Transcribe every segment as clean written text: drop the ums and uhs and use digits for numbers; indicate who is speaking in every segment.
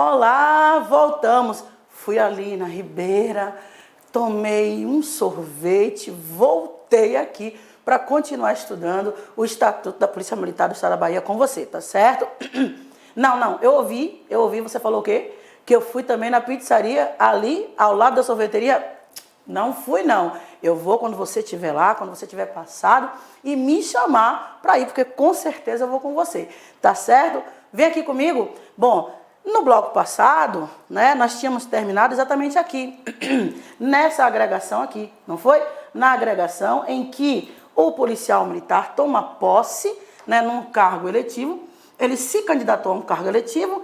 Speaker 1: Olá, voltamos. Fui ali na Ribeira, tomei um sorvete, voltei aqui para continuar estudando o Estatuto da Polícia Militar do Estado da Bahia com você, tá certo? Não, eu ouvi, você falou o quê? Que eu fui também na pizzaria ali, ao lado da sorveteria? Não fui, não. Eu vou quando você estiver lá, quando você tiver passado e me chamar para ir, porque com certeza eu vou com você, tá certo? Vem aqui comigo. Bom, no bloco passado, né, nós tínhamos terminado exatamente aqui, nessa agregação aqui, não foi? Na agregação em que o policial militar toma posse, né, num cargo eletivo, ele se candidatou a um cargo eletivo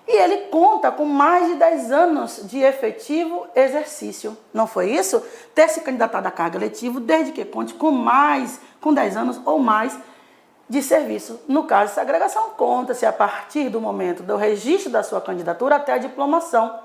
Speaker 1: e ele conta com mais de 10 anos de efetivo exercício. Não foi isso? Ter se candidatado a cargo eletivo desde que conte com 10 anos ou mais de serviço. No caso, essa agregação conta-se a partir do momento do registro da sua candidatura até a diplomação.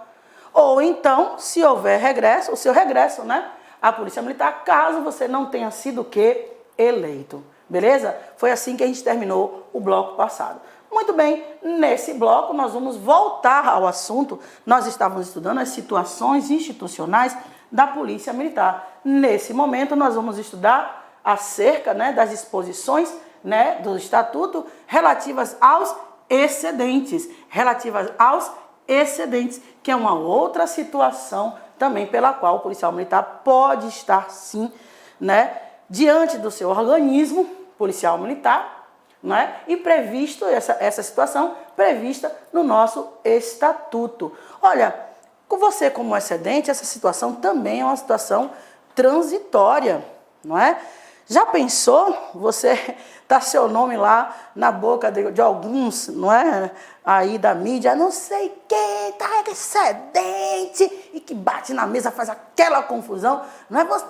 Speaker 1: Ou então, se houver regresso, o seu regresso, né, à Polícia Militar, caso você não tenha sido o quê? Eleito. Beleza? Foi assim que a gente terminou o bloco passado. Muito bem, nesse bloco nós vamos voltar ao assunto. Nós estávamos estudando as situações institucionais da Polícia Militar. Nesse momento nós vamos estudar acerca, né, das disposições, né, do Estatuto relativas aos excedentes, que é uma outra situação também pela qual o policial militar pode estar, sim, né, diante do seu organismo policial militar, né, e previsto essa situação prevista no nosso Estatuto. Olha, com você como excedente, essa situação também é uma situação transitória, não é? Já pensou você tá seu nome lá na boca de alguns, não é? Aí da mídia, não sei quem, tá excedente, e que bate na mesa, faz aquela confusão, não é? Você,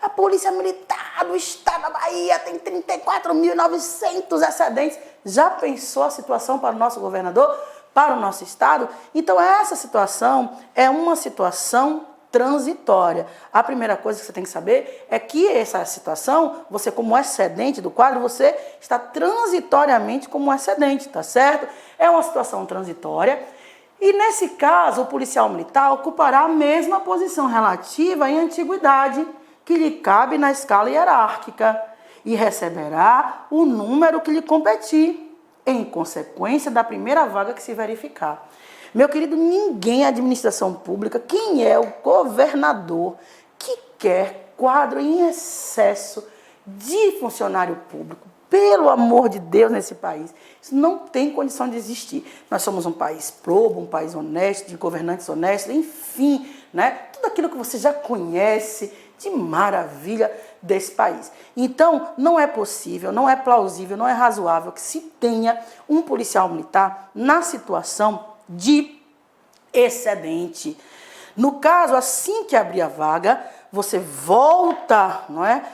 Speaker 1: a Polícia Militar do Estado da Bahia tem 34.900 excedentes. Já pensou a situação para o nosso governador, para o nosso estado? Então essa situação é uma situação transitória. A primeira coisa que você tem que saber é que essa situação, você como excedente do quadro, você está transitoriamente como excedente, tá certo? É uma situação transitória e nesse caso o policial militar ocupará a mesma posição relativa em antiguidade que lhe cabe na escala hierárquica e receberá o número que lhe competir, em consequência da primeira vaga que se verificar. Meu querido, ninguém é administração pública, quem é o governador que quer quadro em excesso de funcionário público? Pelo amor de Deus, nesse país, isso não tem condição de existir. Nós somos um país probo, um país honesto, de governantes honestos, enfim, né? Tudo aquilo que você já conhece de maravilha desse país. Então, não é possível, não é plausível, não é razoável que se tenha um policial militar na situação de excedente. No caso, assim que abrir a vaga, você volta, não é?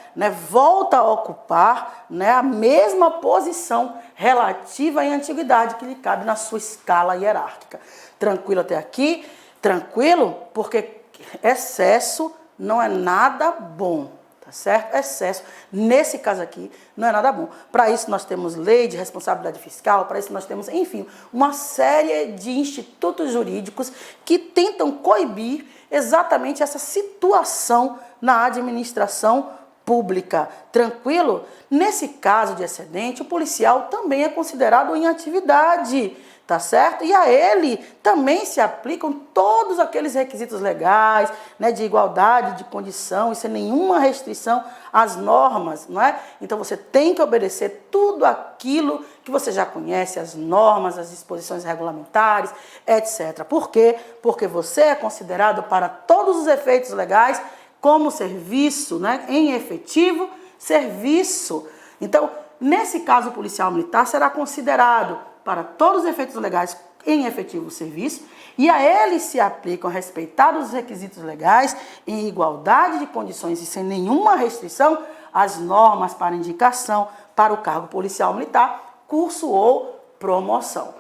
Speaker 1: Volta a ocupar, né, a mesma posição relativa em antiguidade que lhe cabe na sua escala hierárquica. Tranquilo até aqui? Tranquilo? Porque excesso não é nada bom. Tá certo? Excesso, nesse caso aqui, não é nada bom. Para isso nós temos lei de responsabilidade fiscal, para isso nós temos, enfim, uma série de institutos jurídicos que tentam coibir exatamente essa situação na administração pública. Tranquilo? Nesse caso de excedente, o policial também é considerado em atividade, tá certo? E a ele também se aplicam todos aqueles requisitos legais, né, de igualdade, de condição, e sem nenhuma restrição às normas, não é? Então você tem que obedecer tudo aquilo que você já conhece, as normas, as disposições regulamentares, etc. Por quê? Porque você é considerado para todos os efeitos legais como serviço, né, em efetivo serviço. Então, nesse caso, o policial militar será considerado para todos os efeitos legais em efetivo serviço, e a ele se aplicam, respeitados os requisitos legais, em igualdade de condições e sem nenhuma restrição, as normas para indicação para o cargo policial militar, curso ou promoção.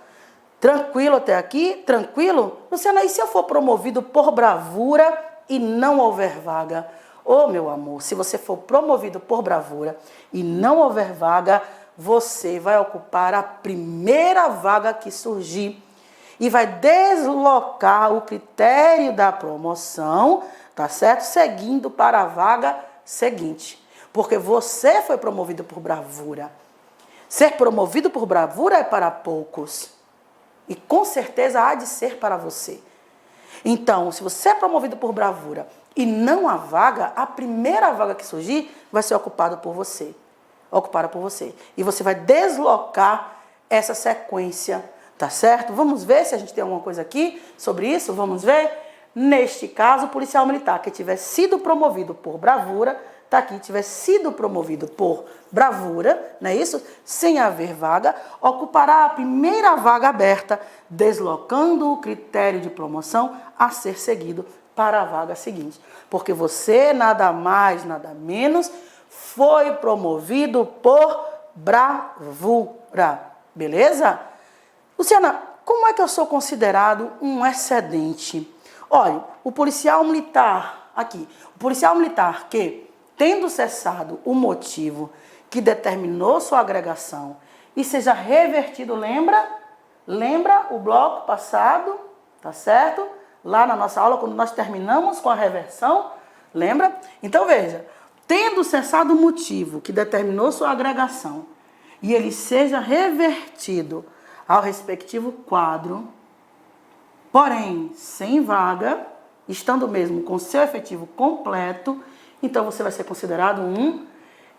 Speaker 1: Tranquilo até aqui? Tranquilo? Luciana, e se eu for promovido por bravura e não houver vaga? Ô, meu amor, se você for promovido por bravura e não houver vaga, você vai ocupar a primeira vaga que surgir. e vai deslocar o critério da promoção, tá certo? Seguindo para a vaga seguinte. Porque você foi promovido por bravura. Ser promovido por bravura é para poucos. E com certeza há de ser para você. Então, se você é promovido por bravura e não há vaga, a primeira vaga que surgir vai ser ocupada por você. Ocupada por você. E você vai deslocar essa sequência, tá certo? Vamos ver se a gente tem alguma coisa aqui sobre isso? Vamos ver? Neste caso, o policial militar que tiver sido promovido por bravura, tá aqui, tiver sido promovido por bravura, não é isso? Sem haver vaga, ocupará a primeira vaga aberta, deslocando o critério de promoção a ser seguido para a vaga seguinte. Porque você, nada mais, nada menos, foi promovido por bravura. Beleza? Luciana, como é que eu sou considerado um excedente? Olha, o policial militar, aqui, o policial militar que, tendo cessado o motivo que determinou sua agregação e seja revertido, lembra o bloco passado, tá certo? Lá na nossa aula, quando nós terminamos com a reversão, lembra? Então veja, tendo cessado o motivo que determinou sua agregação e ele seja revertido ao respectivo quadro, porém sem vaga, estando mesmo com seu efetivo completo, então você vai ser considerado um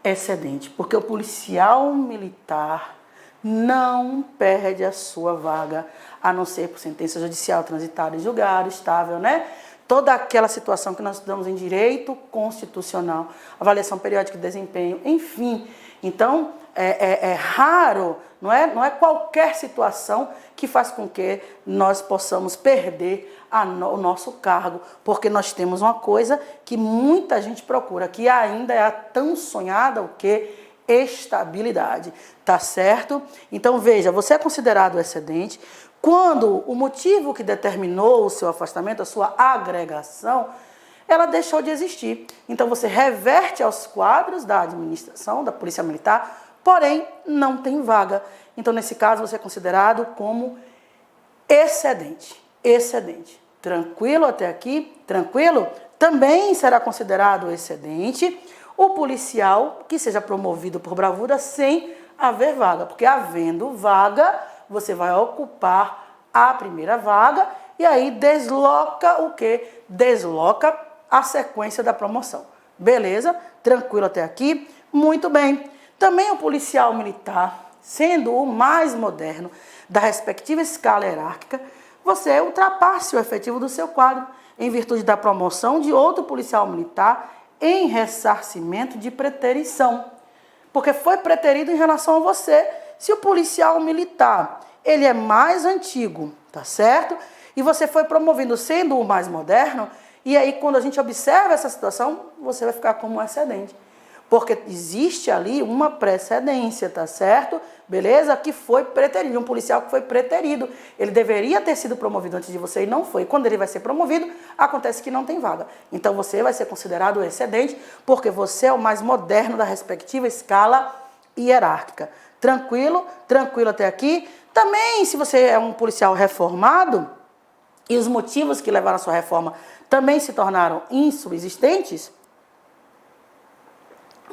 Speaker 1: excedente, porque o policial militar não perde a sua vaga, a não ser por sentença judicial transitada em julgado, estável, né? Toda aquela situação que nós estudamos em direito constitucional, avaliação periódica de desempenho, enfim. Então, é raro, não é qualquer situação que faz com que nós possamos perder o nosso cargo, porque nós temos uma coisa que muita gente procura, que ainda é a tão sonhada, o quê? Estabilidade, tá certo? Então, veja, você é considerado excedente quando o motivo que determinou o seu afastamento, a sua agregação, ela deixou de existir. Então, você reverte aos quadros da administração, da Polícia Militar, porém, não tem vaga. Então, nesse caso, você é considerado como excedente. Excedente. Tranquilo até aqui? Tranquilo? Também será considerado excedente o policial que seja promovido por bravura sem haver vaga. Porque havendo vaga, você vai ocupar a primeira vaga e aí desloca o quê? Desloca a sequência da promoção. Beleza? Tranquilo até aqui? Muito bem. Também o policial militar, sendo o mais moderno da respectiva escala hierárquica, você ultrapasse o efetivo do seu quadro em virtude da promoção de outro policial militar em ressarcimento de preterição. Porque foi preterido em relação a você. Se o policial militar, ele é mais antigo, tá certo? E você foi promovido sendo o mais moderno, e aí quando a gente observa essa situação, você vai ficar como um excedente. Porque existe ali uma precedência, tá certo? Beleza? Que foi preterido, um policial que foi preterido. Ele deveria ter sido promovido antes de você e não foi. Quando ele vai ser promovido, acontece que não tem vaga. Então você vai ser considerado excedente, porque você é o mais moderno da respectiva escala hierárquica. Tranquilo? Tranquilo até aqui? Também, se você é um policial reformado, e os motivos que levaram à sua reforma também se tornaram insubsistentes,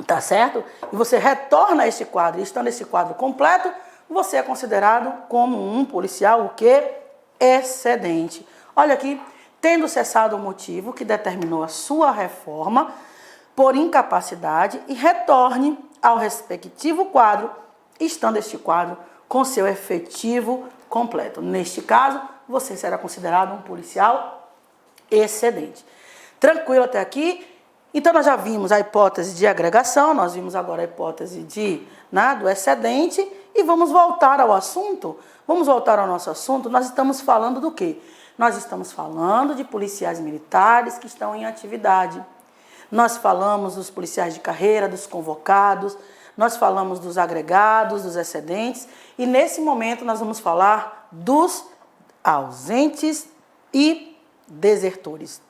Speaker 1: tá certo? E você retorna a este quadro, e estando esse quadro completo, você é considerado como um policial, o quê? Excedente. Olha aqui, tendo cessado o motivo que determinou a sua reforma por incapacidade e retorne ao respectivo quadro, estando este quadro com seu efetivo completo. Neste caso, você será considerado um policial excedente. Tranquilo até aqui? Então, nós já vimos a hipótese de agregação, nós vimos agora a hipótese do excedente e vamos voltar ao assunto. Vamos voltar ao nosso assunto. Nós estamos falando do quê? Nós estamos falando de policiais militares que estão em atividade. Nós falamos dos policiais de carreira, dos convocados, nós falamos dos agregados, dos excedentes e nesse momento nós vamos falar dos ausentes e desertores.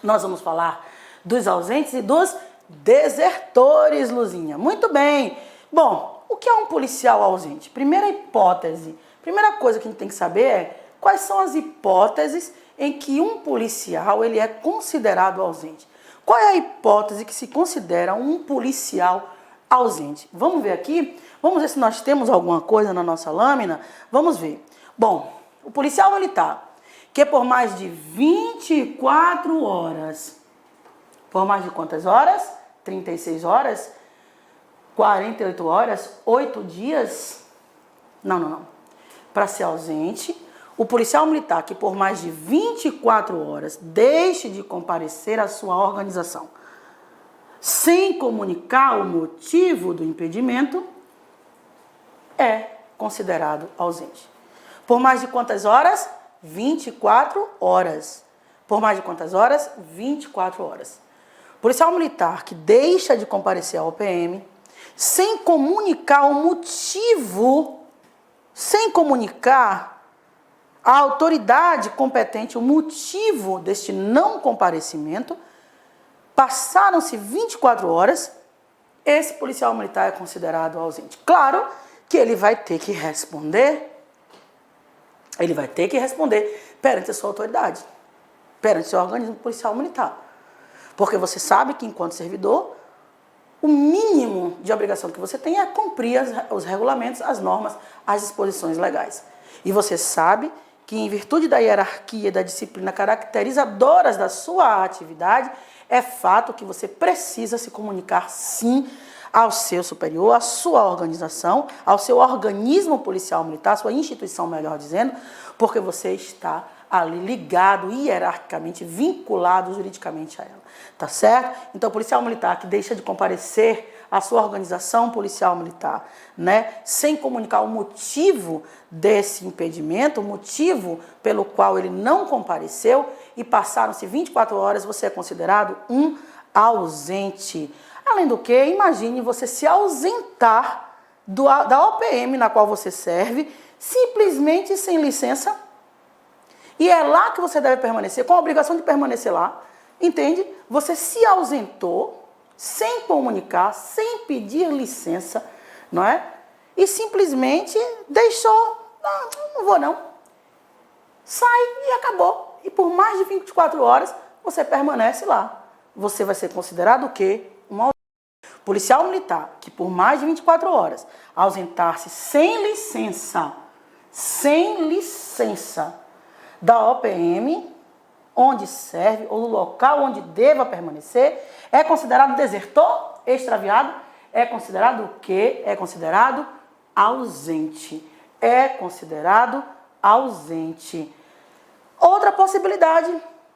Speaker 1: Nós vamos falar dos ausentes e dos desertores, Luzinha. Muito bem. Bom, o que é um policial ausente? Primeira hipótese, primeira coisa que a gente tem que saber é quais são as hipóteses em que um policial ele é considerado ausente. Qual é a hipótese que se considera um policial ausente? Vamos ver aqui? Vamos ver se nós temos alguma coisa na nossa lâmina? Vamos ver. Bom, o policial militar, que por mais de 24 horas, por mais de quantas horas? 36 horas? 48 horas? 8 dias? Não. Para ser ausente, o policial militar que por mais de 24 horas deixe de comparecer à sua organização, sem comunicar o motivo do impedimento, é considerado ausente. Por mais de quantas horas? 24 horas. Por mais de quantas horas? 24 horas. Policial militar que deixa de comparecer ao PM, sem comunicar o motivo, sem comunicar à autoridade competente o motivo deste não comparecimento, passaram-se 24 horas, esse policial militar é considerado ausente. Claro que ele vai ter que responder, perante a sua autoridade, perante o seu organismo policial militar. Porque você sabe que, enquanto servidor, o mínimo de obrigação que você tem é cumprir os regulamentos, as normas, as disposições legais. E você sabe que, em virtude da hierarquia e da disciplina caracterizadoras da sua atividade, é fato que você precisa se comunicar, sim, ao seu superior, à sua organização, ao seu organismo policial militar, à sua instituição, melhor dizendo, porque você está ali ligado, hierarquicamente, vinculado juridicamente a ela, tá certo? Então, o policial militar que deixa de comparecer à sua organização policial militar, né, sem comunicar o motivo desse impedimento, o motivo pelo qual ele não compareceu, e passaram-se 24 horas, você é considerado um ausente. Além do que, imagine você se ausentar da OPM na qual você serve, simplesmente sem licença, e é lá que você deve permanecer, com a obrigação de permanecer lá, entende? Você se ausentou, sem comunicar, sem pedir licença, não é? E simplesmente deixou, não vou não. Sai e acabou. E por mais de 24 horas, você permanece lá. Você vai ser considerado o quê? Um ausente. Policial militar que por mais de 24 horas ausentar-se sem licença da OPM, onde serve, ou no local onde deva permanecer, é considerado desertor, extraviado, é considerado o quê? É considerado ausente. É considerado ausente. Outra possibilidade,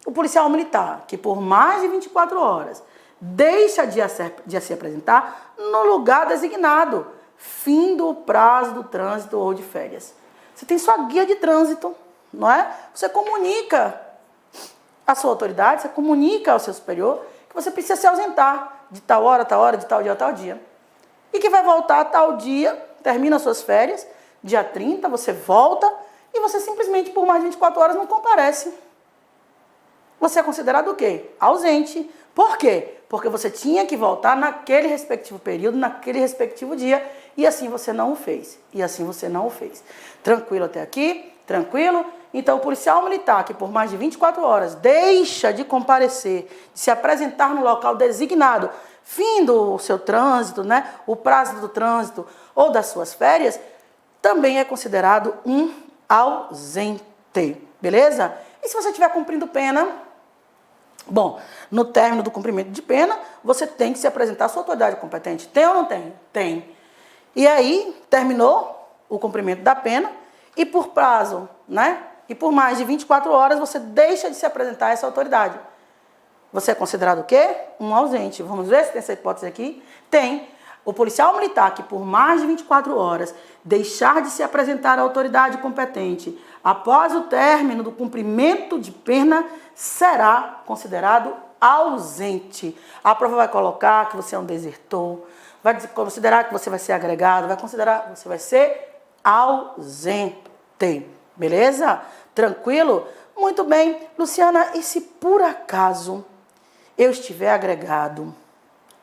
Speaker 1: o policial militar, que por mais de 24 horas deixa de se apresentar no lugar designado, fim do prazo do trânsito ou de férias. Você tem sua guia de trânsito, não é? Você comunica à sua autoridade, você comunica ao seu superior que você precisa se ausentar de tal hora, de tal dia a tal dia. E que vai voltar a tal dia, termina as suas férias, dia 30, você volta e você simplesmente por mais de 24 horas não comparece. Você é considerado o quê? Ausente. Por quê? Porque você tinha que voltar naquele respectivo período, naquele respectivo dia, e assim você não o fez. Tranquilo até aqui? Tranquilo? Então, o policial militar que por mais de 24 horas deixa de comparecer, de se apresentar no local designado, fim do seu trânsito, né, o prazo do trânsito ou das suas férias, também é considerado um ausente. Beleza? E se você estiver cumprindo pena? Bom, no término do cumprimento de pena, você tem que se apresentar à sua autoridade competente. Tem ou não tem? Tem. E aí, terminou o cumprimento da pena e por prazo, né? E por mais de 24 horas, você deixa de se apresentar a essa autoridade. Você é considerado o quê? Um ausente. Vamos ver se tem essa hipótese aqui? Tem. O policial militar que por mais de 24 horas deixar de se apresentar à autoridade competente após o término do cumprimento de pena será considerado ausente. A prova vai colocar que você é um desertor, vai considerar que você vai ser agregado, vai considerar que você vai ser ausente. Beleza? Tranquilo? Muito bem. Luciana, e se por acaso eu estiver agregado,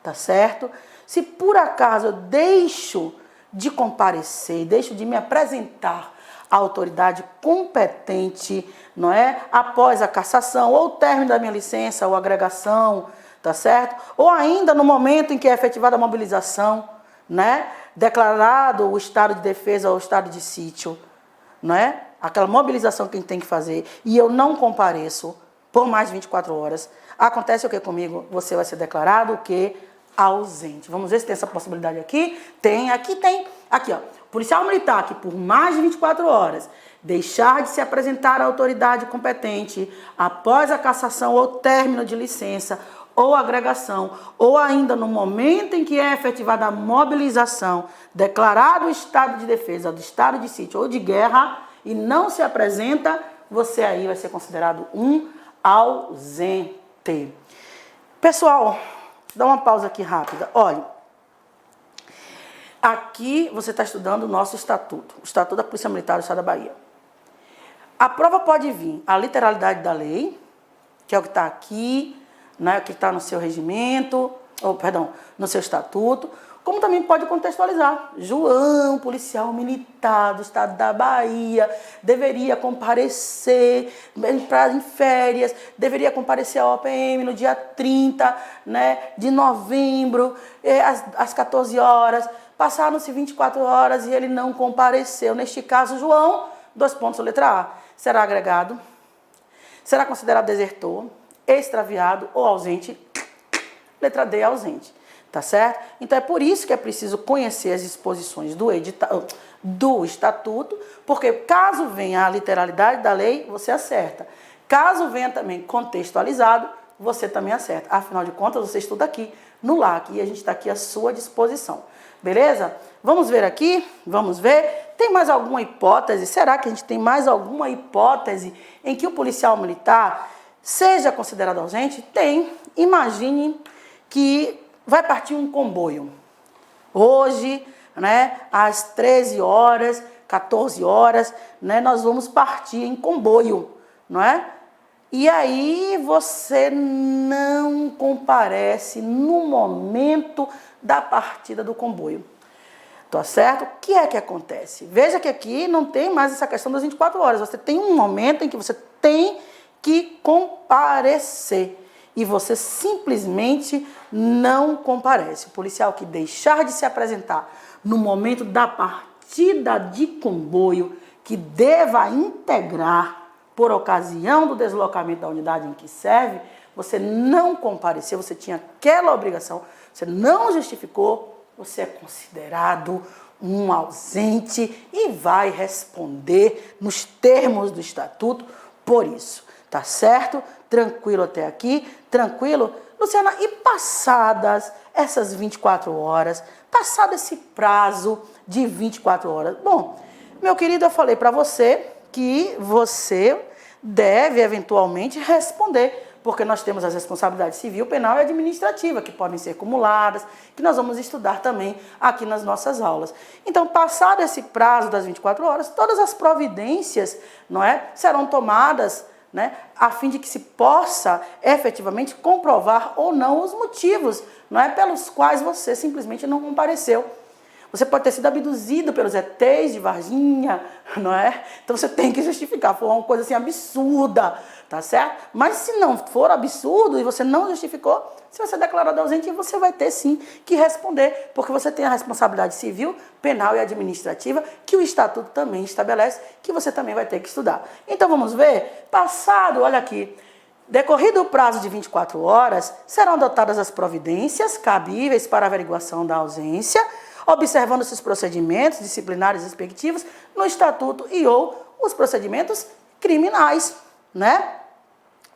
Speaker 1: tá certo? Se por acaso eu deixo de comparecer, deixo de me apresentar a autoridade competente, não é? Após a cassação ou o término da minha licença ou agregação, tá certo? Ou ainda no momento em que é efetivada a mobilização, né? Declarado o estado de defesa ou o estado de sítio, não é? Aquela mobilização que a gente tem que fazer e eu não compareço por mais de 24 horas, acontece o que comigo? Você vai ser declarado o quê? Ausente. Vamos ver se tem essa possibilidade aqui. Tem, aqui tem. Aqui, ó. Policial militar que por mais de 24 horas deixar de se apresentar à autoridade competente após a cassação ou término de licença ou agregação, ou ainda no momento em que é efetivada a mobilização, declarado o estado de defesa, do estado de sítio ou de guerra e não se apresenta, você aí vai ser considerado um ausente. Pessoal, dá uma pausa aqui rápida. Olha, aqui você está estudando o nosso estatuto, o Estatuto da Polícia Militar do Estado da Bahia. A prova pode vir a literalidade da lei, que é o que está aqui, né, o que está no seu regimento, no seu estatuto, como também pode contextualizar. João, policial militar do Estado da Bahia, deveria comparecer em férias, deveria comparecer ao OPM no dia 30, né, de novembro, às 14 horas. Passaram-se 24 horas e ele não compareceu. Neste caso, João, 2 pontos, letra A, será agregado, será considerado desertor, extraviado ou ausente, letra D, ausente. Tá certo? Então é por isso que é preciso conhecer as disposições do estatuto, porque caso venha a literalidade da lei, você acerta. Caso venha também contextualizado, você também acerta. Afinal de contas, você estuda aqui no LAC e a gente está aqui à sua disposição. Beleza? Vamos ver aqui? Vamos ver. Tem mais alguma hipótese? Será que a gente tem mais alguma hipótese em que o policial militar seja considerado ausente? Tem. Imagine que vai partir um comboio. Hoje, né, às 13 horas, 14 horas, né, nós vamos partir em comboio, não é? E aí você não comparece no momento da partida do comboio. Tá certo? O que é que acontece? Veja que aqui não tem mais essa questão das 24 horas. Você tem um momento em que você tem que comparecer. E você simplesmente não comparece. O policial que deixar de se apresentar no momento da partida de comboio, que deva integrar por ocasião do deslocamento da unidade em que serve, você não compareceu, você tinha aquela obrigação, você não justificou, você é considerado um ausente e vai responder nos termos do estatuto por isso. Tá certo? Tranquilo até aqui? Tranquilo? Luciana, e passadas essas 24 horas, passado esse prazo de 24 horas? Bom, meu querido, eu falei para você que você deve eventualmente responder, porque nós temos as responsabilidades civil, penal e administrativa, que podem ser acumuladas, que nós vamos estudar também aqui nas nossas aulas. Então, passado esse prazo das 24 horas, todas as providências, não é, serão tomadas, né, a fim de que se possa efetivamente comprovar ou não os motivos, não é, pelos quais você simplesmente não compareceu. Você pode ter sido abduzido pelos ETs de Varginha, não é? Então você tem que justificar, foi uma coisa assim absurda, tá certo? Mas se não for absurdo e você não justificou, se você é declarado ausente, você vai ter sim que responder, porque você tem a responsabilidade civil, penal e administrativa, que o estatuto também estabelece, que você também vai ter que estudar. Então vamos ver, passado, olha aqui, decorrido o prazo de 24 horas, serão adotadas as providências cabíveis para averiguação da ausência, observando-se os procedimentos disciplinares respectivos no estatuto e ou os procedimentos criminais, né?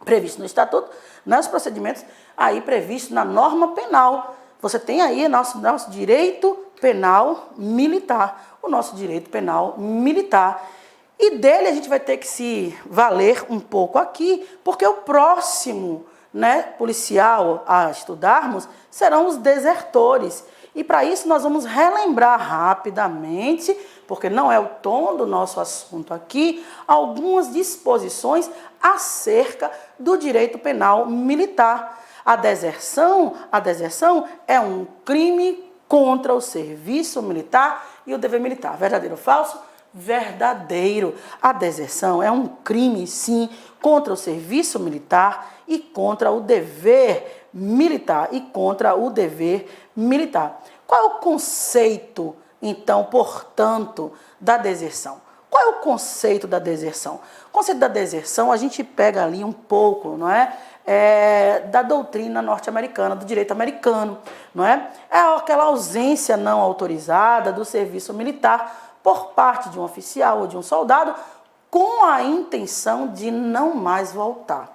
Speaker 1: Previsto no estatuto, né? Os procedimentos aí previstos na norma penal. Você tem aí nosso direito penal militar, o nosso direito penal militar. E dele a gente vai ter que se valer um pouco aqui, porque o próximo, né, policial a estudarmos serão os desertores. E para isso nós vamos relembrar rapidamente, porque não é o tom do nosso assunto aqui, algumas disposições acerca do direito penal militar. A deserção é um crime contra o serviço militar e o dever militar. Verdadeiro ou falso? verdadeiro. A deserção é um crime, sim, contra o serviço militar e contra o dever militar. Qual é o conceito, então, portanto, da deserção? Qual é o conceito da deserção? O conceito da deserção, a gente pega ali um pouco, não é? Da doutrina norte-americana, do direito americano, não é? É aquela ausência não autorizada do serviço militar por parte de um oficial ou de um soldado com a intenção de não mais voltar.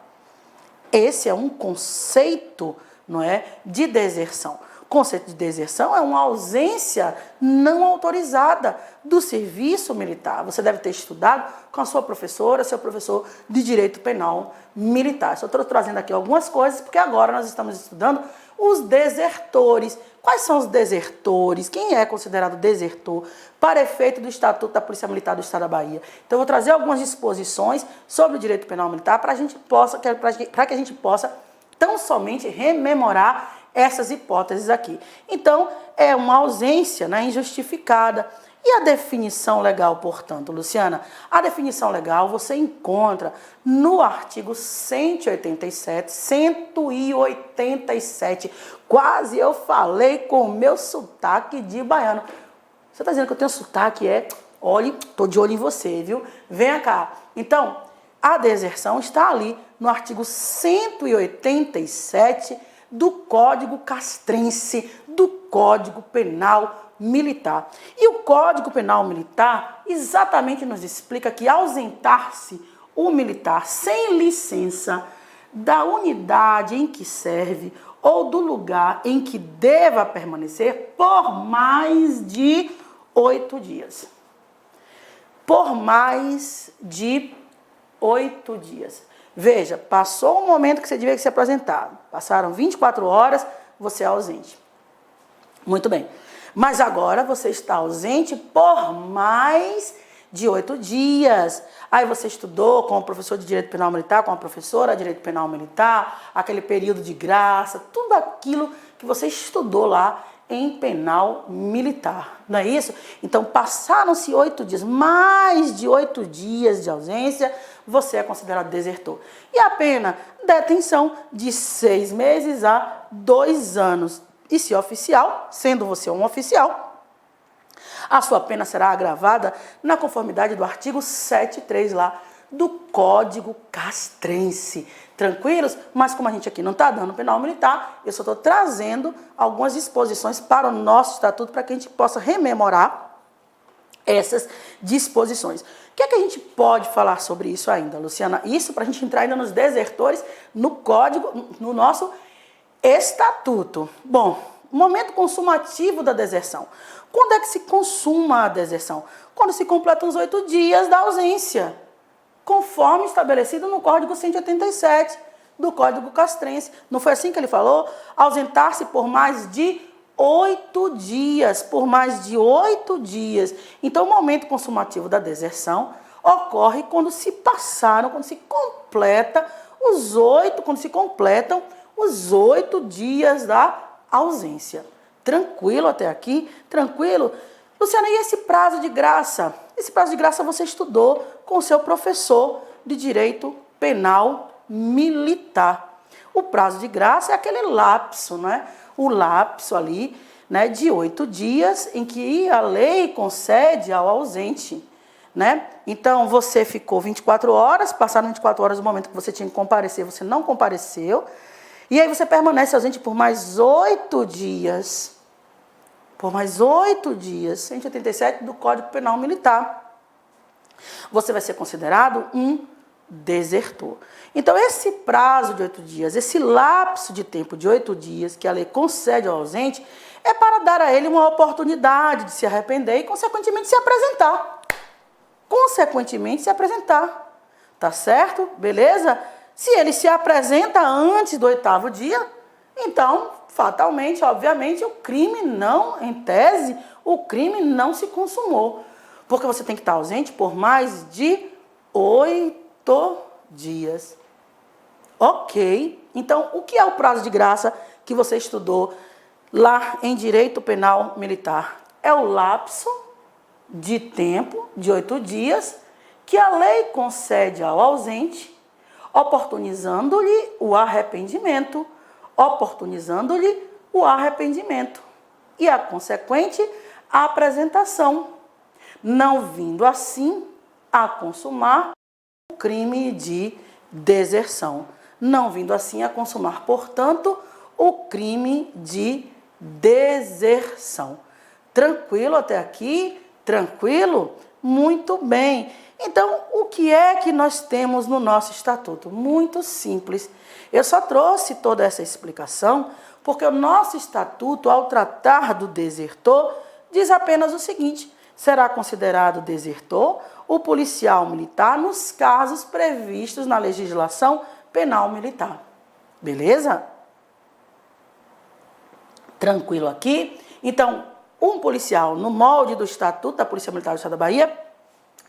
Speaker 1: Esse é um conceito, não é, de deserção. O conceito de deserção é uma ausência não autorizada do serviço militar. Você deve ter estudado com a sua professora, seu professor de direito penal militar. Só estou trazendo aqui algumas coisas, porque agora nós estamos estudando os desertores. Quais são os desertores? Quem é considerado desertor para efeito do Estatuto da Polícia Militar do Estado da Bahia? Então, eu vou trazer algumas disposições sobre o direito penal militar para que a gente possa tão somente rememorar essas hipóteses aqui. Então, é uma ausência, né, injustificada. E a definição legal, portanto, Luciana? A definição legal você encontra no artigo 187. Quase eu falei com o meu sotaque de baiano. Você está dizendo que eu tenho sotaque? Olhe, estou de olho em você, viu? Venha cá. Então, a deserção está ali no artigo 187 do Código Castrense, do Código Penal Militar. E o Código Penal Militar exatamente nos explica que ausentar-se o militar sem licença da unidade em que serve ou do lugar em que deva permanecer por mais de 8 dias. Por mais de 8 dias. Veja, passou o momento que você devia se apresentar. Passaram 24 horas, você é ausente. Muito bem. Mas agora você está ausente por mais de 8 dias. Aí você estudou com o professor de Direito Penal Militar, com a professora de Direito Penal Militar, aquele período de graça, tudo aquilo que você estudou lá em penal militar, não é isso? Então, passaram-se 8 dias, mais de 8 dias de ausência, você é considerado desertor. E a pena, detenção de 6 meses a 2 anos. E se oficial, sendo você um oficial, a sua pena será agravada na conformidade do artigo 73 lá do Código Castrense. Tranquilos? Mas como a gente aqui não está dando penal militar, eu só estou trazendo algumas disposições para o nosso estatuto para que a gente possa rememorar essas disposições. O que é que a gente pode falar sobre isso ainda, Luciana? Isso para a gente entrar ainda nos desertores, no código, no nosso estatuto. Bom, momento consumativo da deserção. Quando é que se consuma a deserção? Quando se completam os 8 dias da ausência, conforme estabelecido no Código 187 do Código Castrense. Não foi assim que ele falou? Ausentar-se por mais de 8 dias, por mais de 8 dias. Então, o momento consumativo da deserção ocorre quando se completam os 8 dias da ausência. Tranquilo até aqui? Tranquilo? Luciana, e esse prazo de graça? Esse prazo de graça você estudou com o seu professor de Direito Penal Militar. O prazo de graça é aquele lapso, né? O lapso ali, né, de 8 dias em que a lei concede ao ausente, né? Então, você ficou 24 horas, passaram 24 horas do momento que você tinha que comparecer, você não compareceu, e aí você permanece ausente por mais 8 dias. Por mais 8 dias, 187 do Código Penal Militar. Você vai ser considerado um desertor. Então, esse prazo de 8 dias, esse lapso de tempo de 8 dias que a lei concede ao ausente, é para dar a ele uma oportunidade de se arrepender e, consequentemente, se apresentar. Tá certo? Beleza? Se ele se apresenta antes do 8º dia, então, fatalmente, obviamente, o crime não, em tese, o crime não se consumou. Porque você tem que estar ausente por mais de 8 dias. Ok. Então, o que é o prazo de graça que você estudou lá em Direito Penal Militar? É o lapso de tempo de 8 dias que a lei concede ao ausente, oportunizando-lhe o arrependimento, e a consequente apresentação, não vindo assim a consumar o crime de deserção. Não vindo assim a consumar, portanto, o crime de deserção. Tranquilo até aqui? Tranquilo? Muito bem. Então, o que é que nós temos no nosso estatuto? Muito simples. Eu só trouxe toda essa explicação porque o nosso estatuto, ao tratar do desertor, diz apenas o seguinte: será considerado desertor o policial militar nos casos previstos na legislação penal militar. Beleza? Tranquilo aqui? Então, um policial no molde do Estatuto da Polícia Militar do Estado da Bahia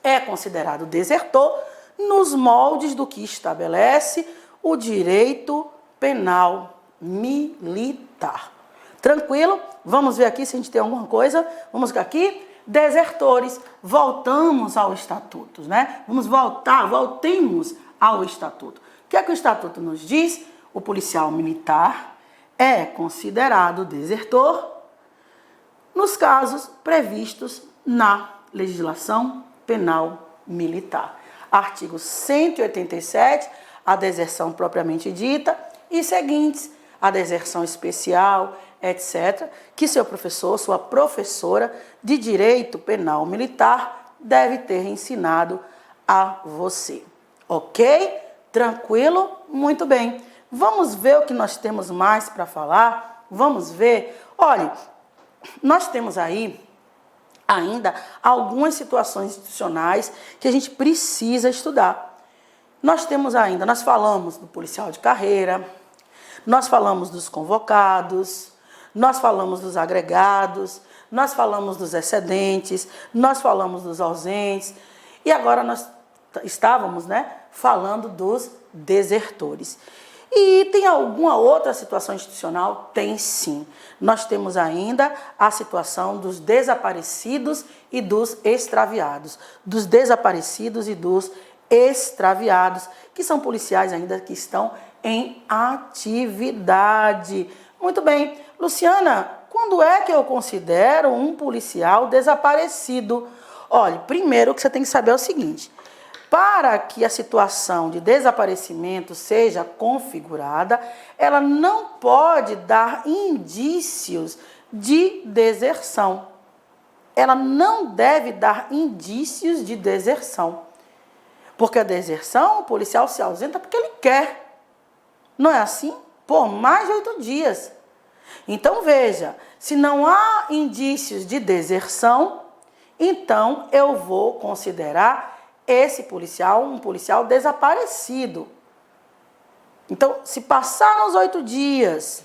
Speaker 1: é considerado desertor nos moldes do que estabelece o direito penal militar. Tranquilo? Vamos ver aqui se a gente tem alguma coisa. Vamos ver aqui. Desertores. Voltamos ao Estatuto, né? Voltemos ao Estatuto. O que é que o Estatuto nos diz? O policial militar é considerado desertor nos casos previstos na legislação penal militar. Artigo 187, a deserção propriamente dita, e seguintes, a deserção especial, etc., que seu professor, sua professora de direito penal militar deve ter ensinado a você. Ok? Tranquilo? Muito bem. Vamos ver o que nós temos mais para falar? Vamos ver. Olha, nós temos aí ainda algumas situações institucionais que a gente precisa estudar. Nós falamos do policial de carreira, nós falamos dos convocados, nós falamos dos agregados, nós falamos dos excedentes, nós falamos dos ausentes, e agora nós estávamos, falando dos desertores. E tem alguma outra situação institucional? Tem sim. Nós temos ainda a situação dos desaparecidos e dos extraviados. Dos desaparecidos e dos extraviados, que são policiais ainda que estão em atividade. Muito bem. Luciana, quando é que eu considero um policial desaparecido? Olha, primeiro o que você tem que saber é o seguinte: para que a situação de desaparecimento seja configurada, ela não pode dar indícios de deserção. Ela não deve dar indícios de deserção. Porque a deserção, o policial se ausenta porque ele quer. Não é assim? Por mais de 8 dias. Então, veja, se não há indícios de deserção, então eu vou considerar esse policial um policial desaparecido. Então, se passaram os 8 dias,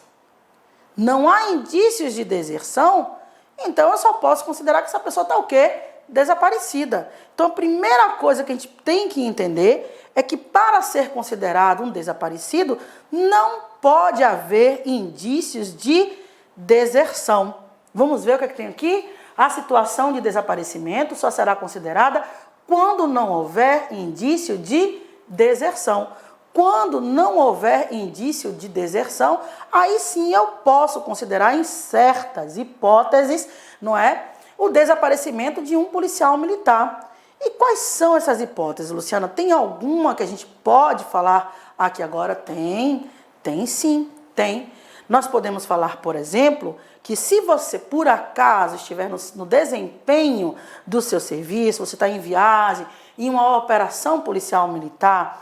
Speaker 1: não há indícios de deserção, então eu só posso considerar que essa pessoa está o quê? Desaparecida. Então, a primeira coisa que a gente tem que entender é que para ser considerado um desaparecido, não pode haver indícios de deserção. Vamos ver o que é que tem aqui? A situação de desaparecimento só será considerada quando não houver indício de deserção. Quando não houver indício de deserção, aí sim eu posso considerar em certas hipóteses, o desaparecimento de um policial militar. E quais são essas hipóteses, Luciana? Tem alguma que a gente pode falar aqui agora? Tem sim, tem. Nós podemos falar, por exemplo, que se você, por acaso, estiver no desempenho do seu serviço, você está em viagem, em uma operação policial militar,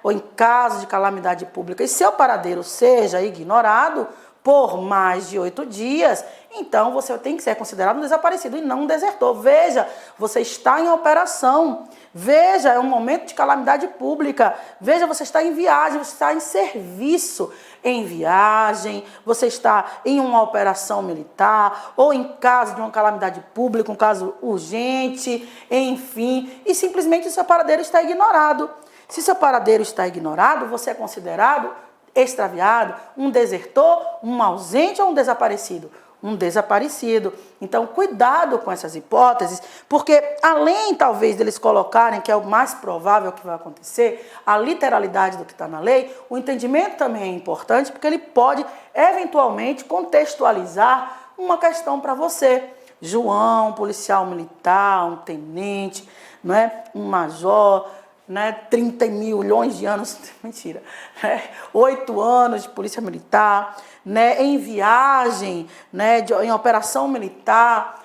Speaker 1: ou em caso de calamidade pública, e seu paradeiro seja ignorado por mais de 8 dias, então você tem que ser considerado um desaparecido e não um desertor. Veja, você está em operação. Veja, é um momento de calamidade pública. Veja, você está em viagem, você está em serviço em viagem, você está em uma operação militar, ou em caso de uma calamidade pública, um caso urgente, enfim, e simplesmente o seu paradeiro está ignorado. Se seu paradeiro está ignorado, você é considerado extraviado, um desertor, um ausente ou um desaparecido? um desaparecido. Então, cuidado com essas hipóteses, porque além, talvez, deles colocarem, que é o mais provável que vai acontecer, a literalidade do que está na lei, o entendimento também é importante, porque ele pode, eventualmente, contextualizar uma questão para você. João, um policial militar, um tenente, não é? Um major, né? 30 milhões de anos, mentira, né? 8 anos de polícia militar, né? Em viagem, né? Em operação militar,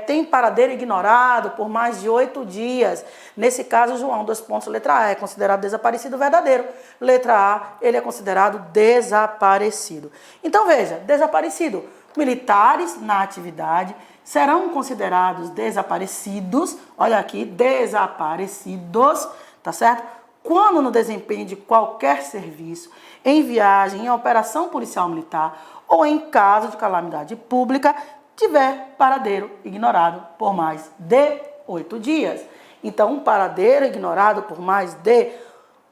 Speaker 1: tem paradeiro ignorado por mais de 8 dias. Nesse caso, João, 2 pontos, letra A, é considerado desaparecido verdadeiro. Letra A, ele é considerado desaparecido. Então, veja, desaparecido. Militares na atividade serão considerados desaparecidos, olha aqui, desaparecidos, tá certo? Quando no desempenho de qualquer serviço, em viagem, em operação policial militar ou em caso de calamidade pública, tiver paradeiro ignorado por mais de 8 dias. Então, um paradeiro ignorado por mais de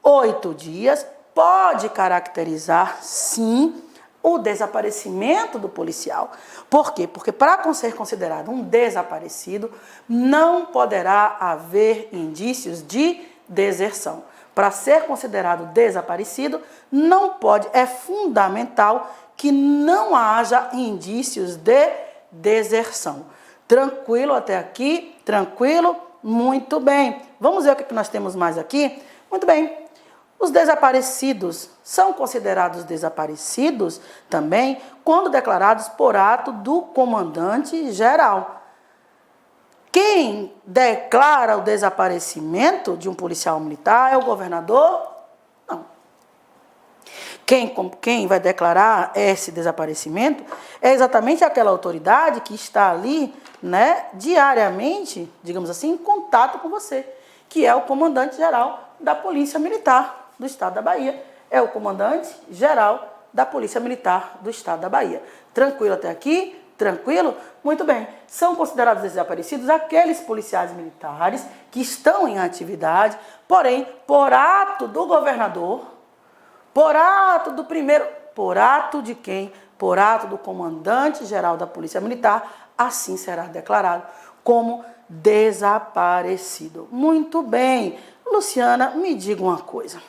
Speaker 1: 8 dias pode caracterizar, sim, o desaparecimento do policial. Por quê? Porque para ser considerado um desaparecido, não poderá haver indícios de deserção. Para ser considerado desaparecido, não pode, é fundamental que não haja indícios de deserção. Tranquilo até aqui? Tranquilo? Muito bem. Vamos ver o que nós temos mais aqui? Muito bem. Os desaparecidos são considerados desaparecidos também quando declarados por ato do comandante geral. Quem declara o desaparecimento de um policial militar é o governador? Não. Quem vai declarar esse desaparecimento é exatamente aquela autoridade que está ali, né, diariamente, digamos assim, em contato com você, que é o comandante geral da Polícia Militar do Estado da Bahia. É o comandante-geral da Polícia Militar do Estado da Bahia. Tranquilo até aqui? Tranquilo? Muito bem. São considerados desaparecidos aqueles policiais militares que estão em atividade, porém, por ato do governador, por ato do primeiro... Por ato de quem? Por ato do comandante-geral da Polícia Militar, assim será declarado como desaparecido. Muito bem. Luciana, me diga uma coisa.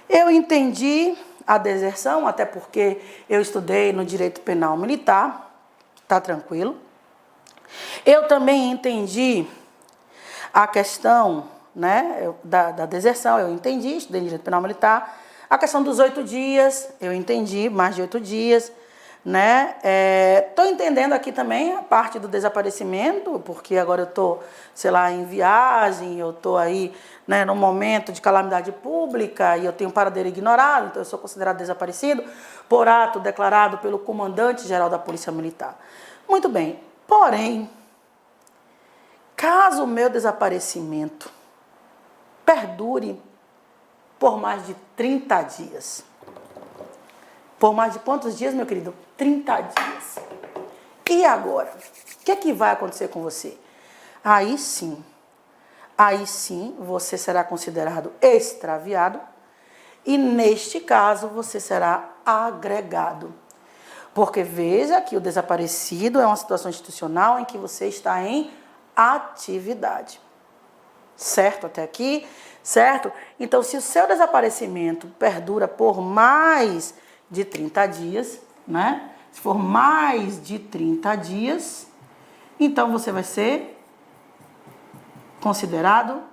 Speaker 1: Eu entendi a deserção, até porque eu estudei no direito penal militar, tá tranquilo. Eu também entendi a questão, né, da deserção, eu entendi, estudei no direito penal militar. A questão dos 8 dias, eu entendi, mais de 8 dias, né? Estou entendendo aqui também a parte do desaparecimento, porque agora eu estou, sei lá, em viagem, eu estou aí, né, num momento de calamidade pública e eu tenho paradeiro ignorado, então eu sou considerado desaparecido por ato declarado pelo comandante-geral da Polícia Militar. Muito bem, porém, caso o meu desaparecimento perdure por mais de 30 dias, por mais de quantos dias, meu querido? 30 dias. E agora? O que é que vai acontecer com você? Aí sim, você será considerado extraviado e, neste caso, você será agregado. Porque veja que o desaparecido é uma situação institucional em que você está em atividade. Certo até aqui? Certo? Então, se o seu desaparecimento perdura por mais de 30 dias, né? Se for mais de 30 dias, então você vai ser considerado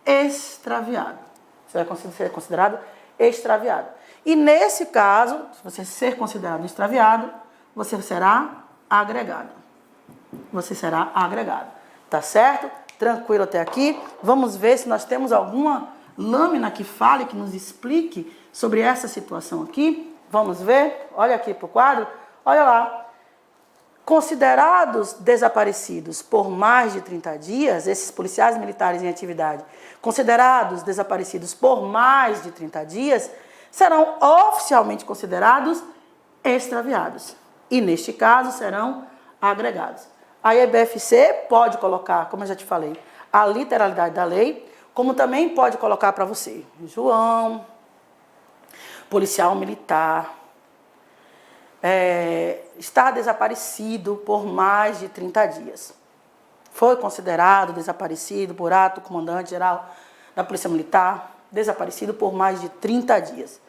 Speaker 1: extraviado. Você vai ser considerado extraviado. E nesse caso, se você ser considerado extraviado, você será agregado. Você será agregado. Tá certo? Tranquilo até aqui? Vamos ver se nós temos alguma lâmina que fale, que nos explique sobre essa situação aqui. Vamos ver? Olha aqui para o quadro. Olha lá. Considerados desaparecidos por mais de 30 dias, esses policiais militares em atividade, considerados desaparecidos por mais de 30 dias, serão oficialmente considerados extraviados. E, neste caso, serão agregados. A EBFC pode colocar, como eu já te falei, a literalidade da lei, como também pode colocar para você, João, policial militar, está desaparecido por mais de 30 dias. Foi considerado desaparecido por ato do comandante-geral da Polícia Militar, desaparecido por mais de 30 dias.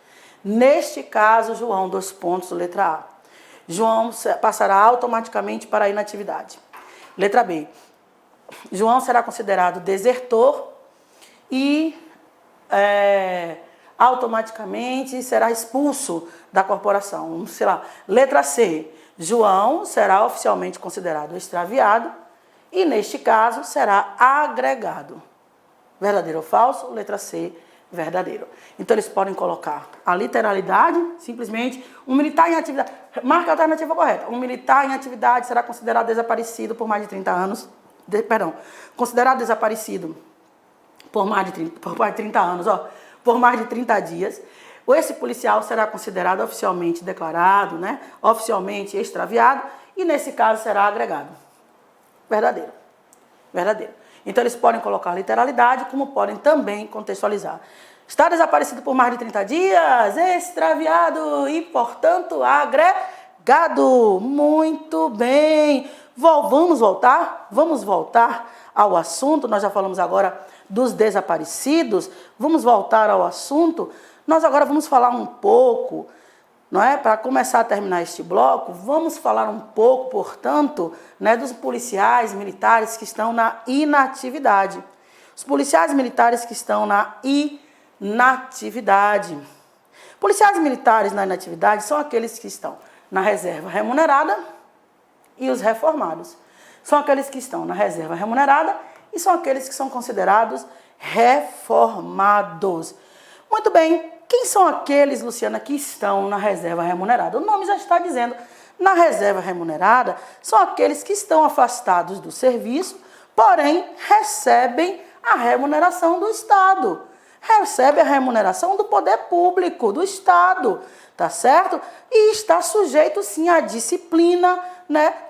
Speaker 1: Neste caso, João, letra A. João passará automaticamente para a inatividade. Letra B. João será considerado desertor e automaticamente será expulso da corporação. Sei lá. Letra C. João será oficialmente considerado extraviado e, neste caso, será agregado. Verdadeiro ou falso? Letra C. Verdadeiro. Então, eles podem colocar a literalidade, simplesmente, um militar em atividade. Marca a alternativa correta. Um militar em atividade será considerado desaparecido por mais de 30 anos. Considerado desaparecido por mais de 30 anos, por mais de 30 dias. Esse policial será considerado oficialmente declarado, oficialmente extraviado, e nesse caso será agregado. Verdadeiro. Verdadeiro. Então, eles podem colocar literalidade, como podem também contextualizar. Está desaparecido por mais de 30 dias, extraviado e, portanto, agregado. Muito bem. Vamos voltar? Vamos voltar ao assunto. Nós já falamos agora dos desaparecidos. Vamos voltar ao assunto. Nós agora vamos falar um pouco, para começar a terminar este bloco, vamos falar um pouco, portanto, dos policiais militares que estão na inatividade. Os policiais militares que estão na inatividade. Policiais militares na inatividade são aqueles que estão na reserva remunerada e os reformados. São aqueles que estão na reserva remunerada e são aqueles que são considerados reformados. Muito bem. Quem são aqueles, Luciana, que estão na reserva remunerada? O nome já está dizendo. Na reserva remunerada, são aqueles que estão afastados do serviço, porém recebem a remuneração do Estado. Recebe a remuneração do poder público, do Estado, tá certo? E está sujeito, sim, à disciplina,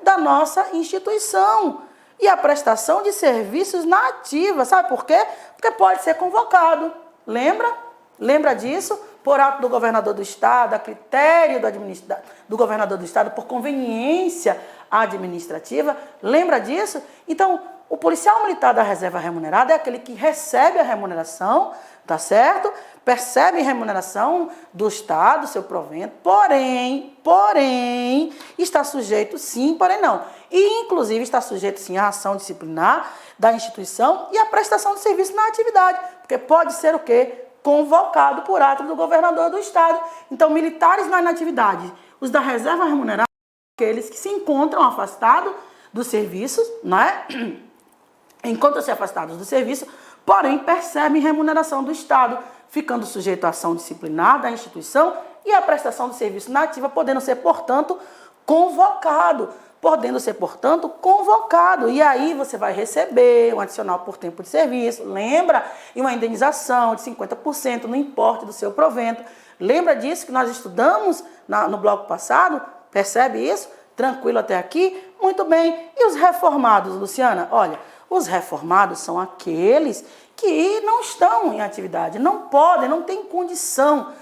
Speaker 1: da nossa instituição. E a prestação de serviços na ativa. Sabe por quê? Porque pode ser convocado. Lembra disso? Por ato do governador do Estado, a critério do governador do Estado, por conveniência administrativa. Lembra disso? Então, o policial militar da reserva remunerada é aquele que recebe a remuneração, tá certo? Percebe a remuneração do Estado, seu provento, porém, está sujeito sim, porém não. E, inclusive, está sujeito sim à ação disciplinar da instituição e à prestação de serviço na atividade, porque pode ser o quê? Convocado por ato do governador do Estado. Então, militares na inatividade, os da reserva remunerada, aqueles que se encontram afastados dos serviços, encontram-se afastados do serviço, porém percebem remuneração do Estado, ficando sujeito à ação disciplinar da instituição e à prestação de serviço na ativa, podendo ser, portanto, convocado. E aí você vai receber um adicional por tempo de serviço, lembra? E uma indenização de 50% no importe do seu provento. Lembra disso que nós estudamos no bloco passado? Percebe isso? Tranquilo até aqui? Muito bem. E os reformados, Luciana? Olha, os reformados são aqueles que não estão em atividade, não podem, não têm condição,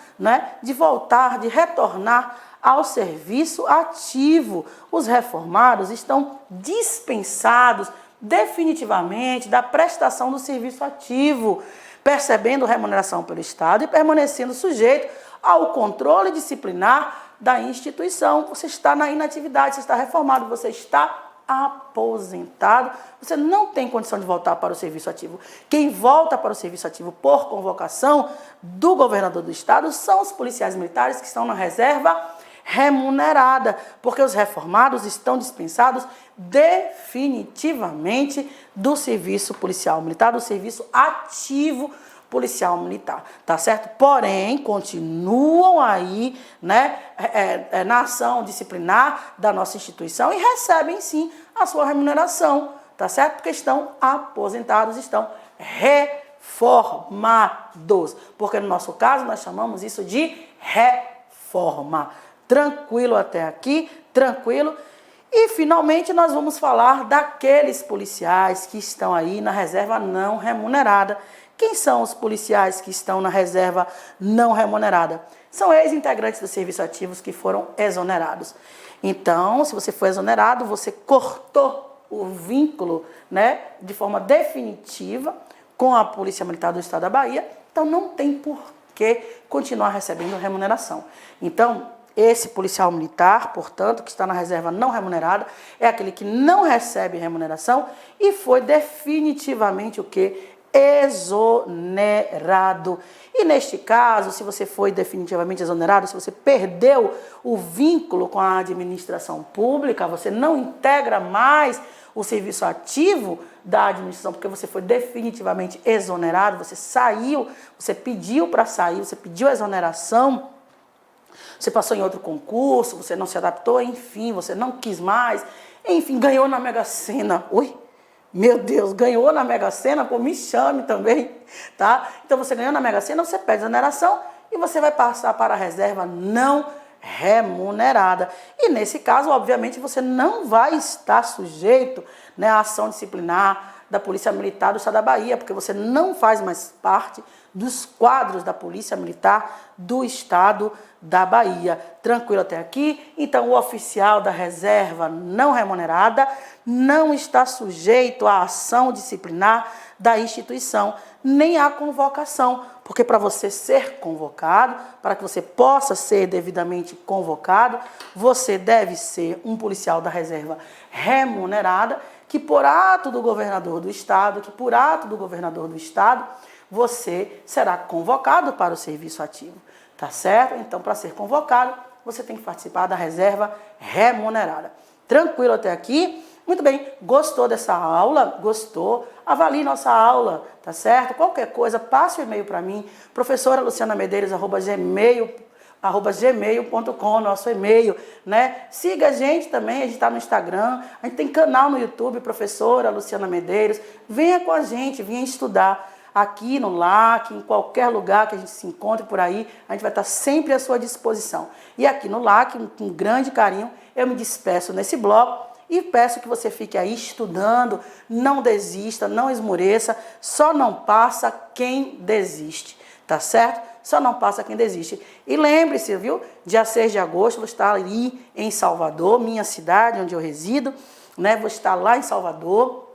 Speaker 1: de voltar, de retornar ao serviço ativo. Os reformados estão dispensados definitivamente da prestação do serviço ativo, percebendo remuneração pelo Estado e permanecendo sujeito ao controle disciplinar da instituição. Você está na inatividade, você está reformado, você está aposentado, você não tem condição de voltar para o serviço ativo. Quem volta para o serviço ativo por convocação do governador do Estado são os policiais militares que estão na reserva remunerada, porque os reformados estão dispensados definitivamente do serviço policial militar, do serviço ativo policial militar, tá certo? Porém, continuam aí, na ação disciplinar da nossa instituição e recebem, sim, a sua remuneração, tá certo? Porque estão aposentados, estão reformados, porque no nosso caso nós chamamos isso de reforma. Tranquilo até aqui? Tranquilo? E, finalmente, nós vamos falar daqueles policiais que estão aí na reserva não remunerada. Quem são os policiais que estão na reserva não remunerada? São ex-integrantes do serviço ativos que foram exonerados. Então, se você foi exonerado, você cortou o vínculo, né, de forma definitiva com a Polícia Militar do Estado da Bahia, então não tem por que continuar recebendo remuneração. Então, esse policial militar, portanto, que está na reserva não remunerada, é aquele que não recebe remuneração e foi definitivamente o quê? Exonerado. E neste caso, se você foi definitivamente exonerado, se você perdeu o vínculo com a administração pública, você não integra mais o serviço ativo da administração, porque você foi definitivamente exonerado, você saiu, você pediu para sair, você pediu exoneração, você passou em outro concurso, você não se adaptou, enfim, você não quis mais, enfim, ganhou na Mega Sena. Ui, meu Deus, ganhou na Mega Sena? Pô, me chame também, tá? Então você ganhou na Mega Sena, você pede exoneração e você vai passar para a reserva não remunerada. E nesse caso, obviamente, você não vai estar sujeito, né, à ação disciplinar da Polícia Militar do Estado da Bahia, porque você não faz mais parte dos quadros da Polícia Militar do Estado da Bahia. Tranquilo até aqui? Então, o oficial da reserva não remunerada não está sujeito à ação disciplinar da instituição, nem à convocação, porque para você ser convocado, para que você possa ser devidamente convocado, você deve ser um policial da reserva remunerada, que por ato do governador do estado, você será convocado para o serviço ativo, tá certo? Então, para ser convocado, você tem que participar da reserva remunerada. Tranquilo até aqui? Muito bem, gostou dessa aula? Gostou? Avalie nossa aula, tá certo? Qualquer coisa, passe o e-mail para mim, professoralucianamedeiros@gmail.com, nosso e-mail, né? Siga a gente também, a gente está no Instagram, a gente tem canal no YouTube, Professora Luciana Medeiros. Venha com a gente, venha estudar aqui no LAC, em qualquer lugar que a gente se encontre por aí, a gente vai estar sempre à sua disposição. E aqui no LAC, com grande carinho, eu me despeço nesse bloco e peço que você fique aí estudando, não desista, não esmoreça, só não passa quem desiste, tá certo? Só não passa quem desiste. E lembre-se, viu? Dia 6 de agosto, vou estar ali em Salvador, minha cidade, onde eu resido, né? Vou estar lá em Salvador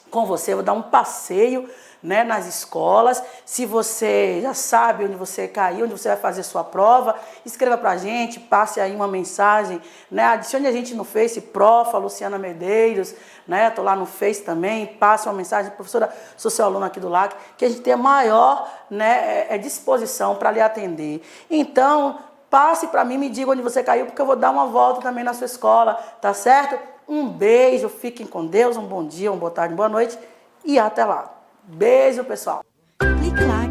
Speaker 1: com você, vou dar um passeio, né, nas escolas. Se você já sabe onde você caiu, onde você vai fazer sua prova, escreva pra gente, passe aí uma mensagem, né, adicione a gente no Face, Prof. Luciana Medeiros, né, tô lá no Face também, passe uma mensagem, professora, sou seu aluno aqui do LAC, que a gente tem a maior, né, disposição para lhe atender. Então, passe para mim, me diga onde você caiu, porque eu vou dar uma volta também na sua escola, tá certo? Um beijo, fiquem com Deus, um bom dia, uma boa tarde, boa noite e até lá. Beijo, pessoal.
Speaker 2: Clique lá